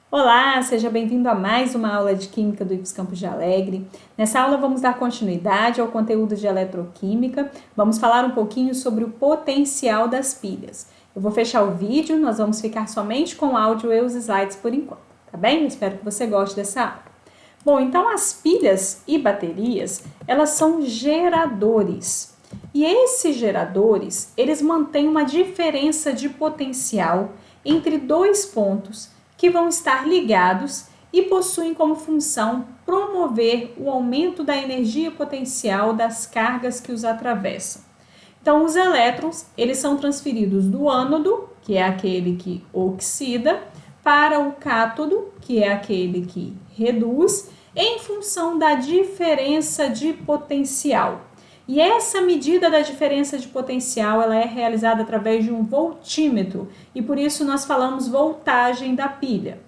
Olá, seja bem-vindo a mais uma aula de Química do IFES Campos de Alegre. Nessa aula vamos dar continuidade ao conteúdo de eletroquímica, vamos falar um pouquinho sobre o potencial das pilhas. Eu vou fechar o vídeo, nós vamos ficar somente com o áudio e os slides por enquanto, tá bem? Eu espero que você goste dessa aula. Bom, então as pilhas e baterias, elas são geradores. E esses geradores, eles mantêm uma diferença de potencial entre dois pontos que vão estar ligados e possuem como função promover o aumento da energia potencial das cargas que os atravessam. Então, os elétrons, eles são transferidos do ânodo, que é aquele que oxida, para o cátodo, que é aquele que reduz, em função da diferença de potencial. E essa medida da diferença de potencial, ela é realizada através de um voltímetro, e por isso nós falamos voltagem da pilha.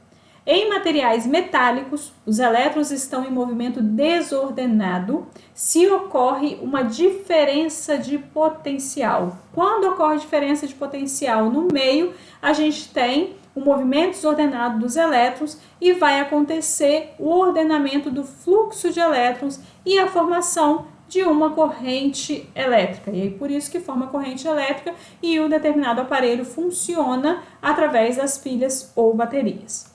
Em materiais metálicos, os elétrons estão em movimento desordenado se ocorre uma diferença de potencial. Quando ocorre diferença de potencial no meio, a gente tem o movimento desordenado dos elétrons e vai acontecer o ordenamento do fluxo de elétrons e a formação de uma corrente elétrica. E aí por isso que forma corrente elétrica e o determinado aparelho funciona através das pilhas ou baterias.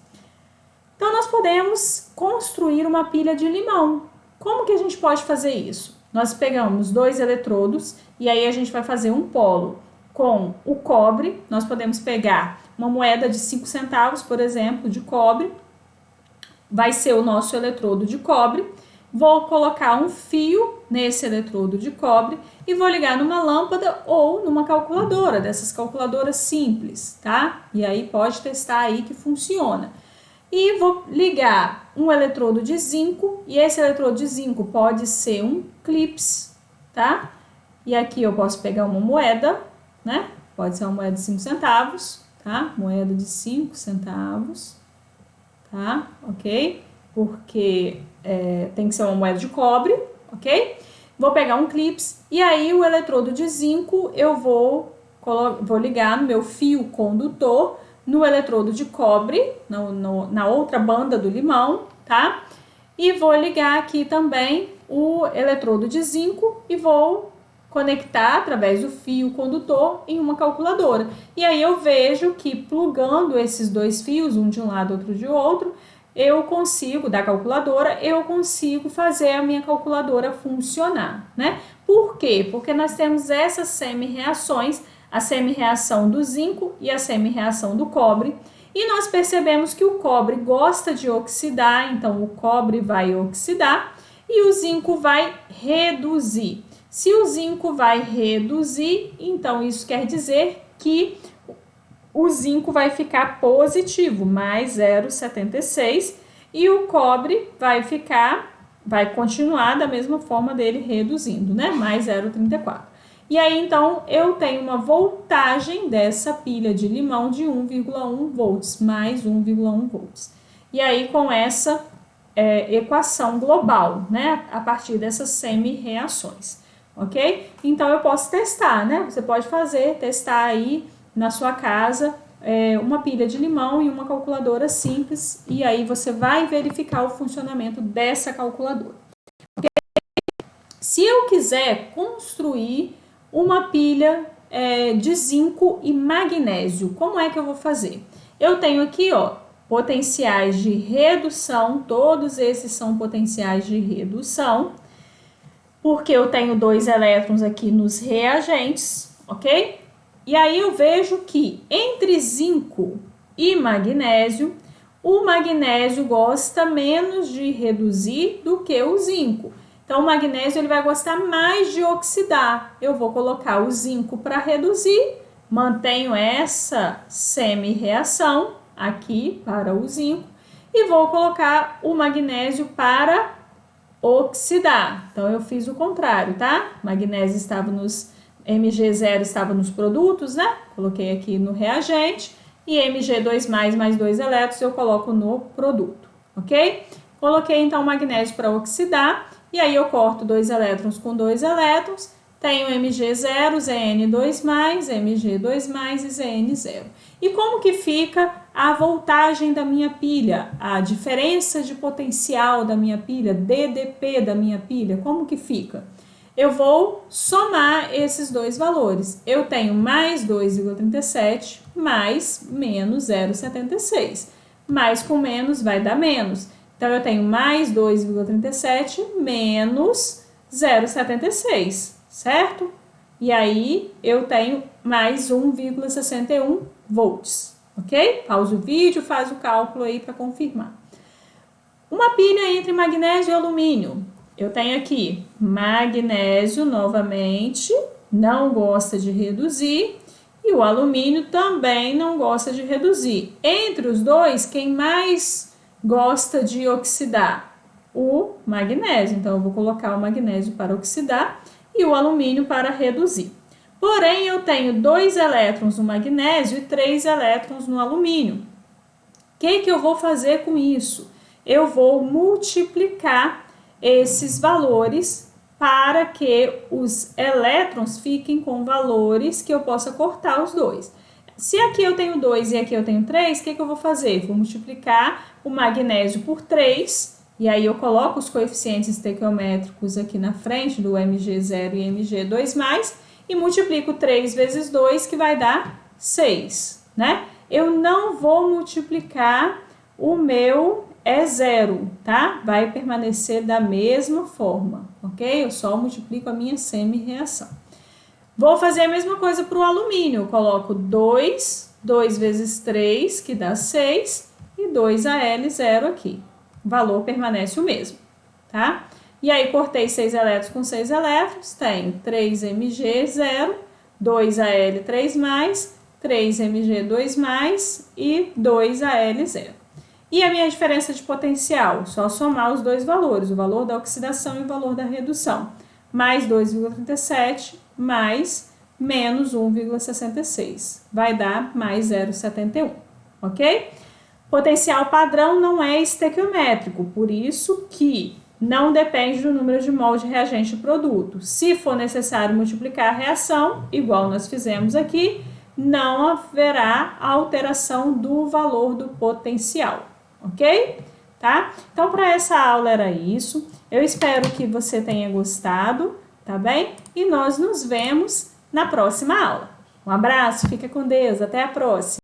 Então nós podemos construir uma pilha de limão. Como que a gente pode fazer isso? Nós pegamos dois eletrodos e aí a gente vai fazer um polo com o cobre. Nós podemos pegar uma moeda de 5 centavos, por exemplo, de cobre. Vai ser o nosso eletrodo de cobre. Vou colocar um fio nesse eletrodo de cobre e vou ligar numa lâmpada ou numa calculadora, dessas calculadoras simples, tá? E aí pode testar aí que funciona. E vou ligar um eletrodo de zinco, e esse eletrodo de zinco pode ser um clips, tá? E aqui eu posso pegar uma moeda, né? Pode ser uma moeda de 5 centavos, tá? Moeda de 5 centavos, tá? Ok? Porque tem que ser uma moeda de cobre, ok? Vou pegar um clips e aí o eletrodo de zinco eu vou ligar no meu fio condutor no eletrodo de cobre, na outra banda do limão, tá? E vou ligar aqui também o eletrodo de zinco e vou conectar através do fio condutor em uma calculadora. E aí eu vejo que plugando esses dois fios, um de um lado, outro de outro, eu consigo, da calculadora, eu consigo fazer a minha calculadora funcionar, né? Por quê? Porque nós temos essas semi-reações, a semi-reação do zinco e a semi-reação do cobre, e nós percebemos que o cobre gosta de oxidar, então o cobre vai oxidar e o zinco vai reduzir. Se o zinco vai reduzir, então isso quer dizer que o zinco vai ficar positivo, mais 0,76, e o cobre vai continuar da mesma forma dele reduzindo, né? Mais 0,34. E aí, então, eu tenho uma voltagem dessa pilha de limão de 1,1 volts, mais 1,1 volts. E aí, com essa equação global, né? A partir dessas semi-reações, ok? Então, eu posso testar, né? Você pode testar aí na sua casa uma pilha de limão e uma calculadora simples, e aí você vai verificar o funcionamento dessa calculadora. Okay? Se eu quiser construir uma pilha de zinco e magnésio, como é que eu vou fazer? Eu tenho aqui, ó, potenciais de redução, todos esses são potenciais de redução, porque eu tenho dois elétrons aqui nos reagentes, ok? E aí eu vejo que entre zinco e magnésio, o magnésio gosta menos de reduzir do que o zinco. Então o magnésio ele vai gostar mais de oxidar. Eu vou colocar o zinco para reduzir, mantenho essa semi-reação aqui para o zinco e vou colocar o magnésio para oxidar. Então eu fiz o contrário, tá? Magnésio estava nos Mg0 estava nos produtos, né? Coloquei aqui no reagente e Mg2+, mais 2 elétrons eu coloco no produto, ok? Coloquei então o magnésio para oxidar e aí eu corto 2 elétrons com 2 elétrons, tenho Mg0, Zn2+, Mg2+, e Zn0. E como que fica a voltagem da minha pilha, a diferença de potencial da minha pilha, DDP da minha pilha, como que fica? Eu vou somar esses dois valores. Eu tenho mais 2,37 mais menos 0,76. Mais com menos vai dar menos. Então, eu tenho mais 2,37 menos 0,76, certo? E aí, eu tenho mais 1,61 volts, ok? Pausa o vídeo, faz o cálculo aí para confirmar. Uma pilha entre magnésio e alumínio. Eu tenho aqui magnésio, novamente, não gosta de reduzir, e o alumínio também não gosta de reduzir. Entre os dois, quem mais gosta de oxidar? O magnésio. Então, eu vou colocar o magnésio para oxidar e o alumínio para reduzir. Porém, eu tenho 2 elétrons no magnésio e 3 elétrons no alumínio. O que eu vou fazer com isso? Eu vou multiplicar esses valores para que os elétrons fiquem com valores que eu possa cortar os dois. Se aqui eu tenho 2 e aqui eu tenho 3, o que eu vou fazer? Vou multiplicar o magnésio por 3, e aí eu coloco os coeficientes estequiométricos aqui na frente do Mg0 e Mg2+, e multiplico 3 vezes 2, que vai dar 6, né? Eu não vou multiplicar o meu E0, tá? Vai permanecer da mesma forma, ok? Eu só multiplico a minha semi-reação. Vou fazer a mesma coisa para o alumínio. Eu coloco 2 vezes 3, que dá 6, e 2Al0 aqui. O valor permanece o mesmo, tá? E aí, cortei 6 elétrons com 6 elétrons, tenho 3Mg0, 2Al3+, 3Mg2+, e 2Al0. E a minha diferença de potencial? Só somar os dois valores, o valor da oxidação e o valor da redução. Mais 2,37 mais menos 1,66. Vai dar mais 0,71, ok? Potencial padrão não é estequiométrico, por isso que não depende do número de mol de reagente produto. Se for necessário multiplicar a reação, igual nós fizemos aqui, não haverá alteração do valor do potencial, ok? Tá? Então, para essa aula era isso. Eu espero que você tenha gostado, tá bem? E nós nos vemos na próxima aula. Um abraço, fica com Deus, até a próxima!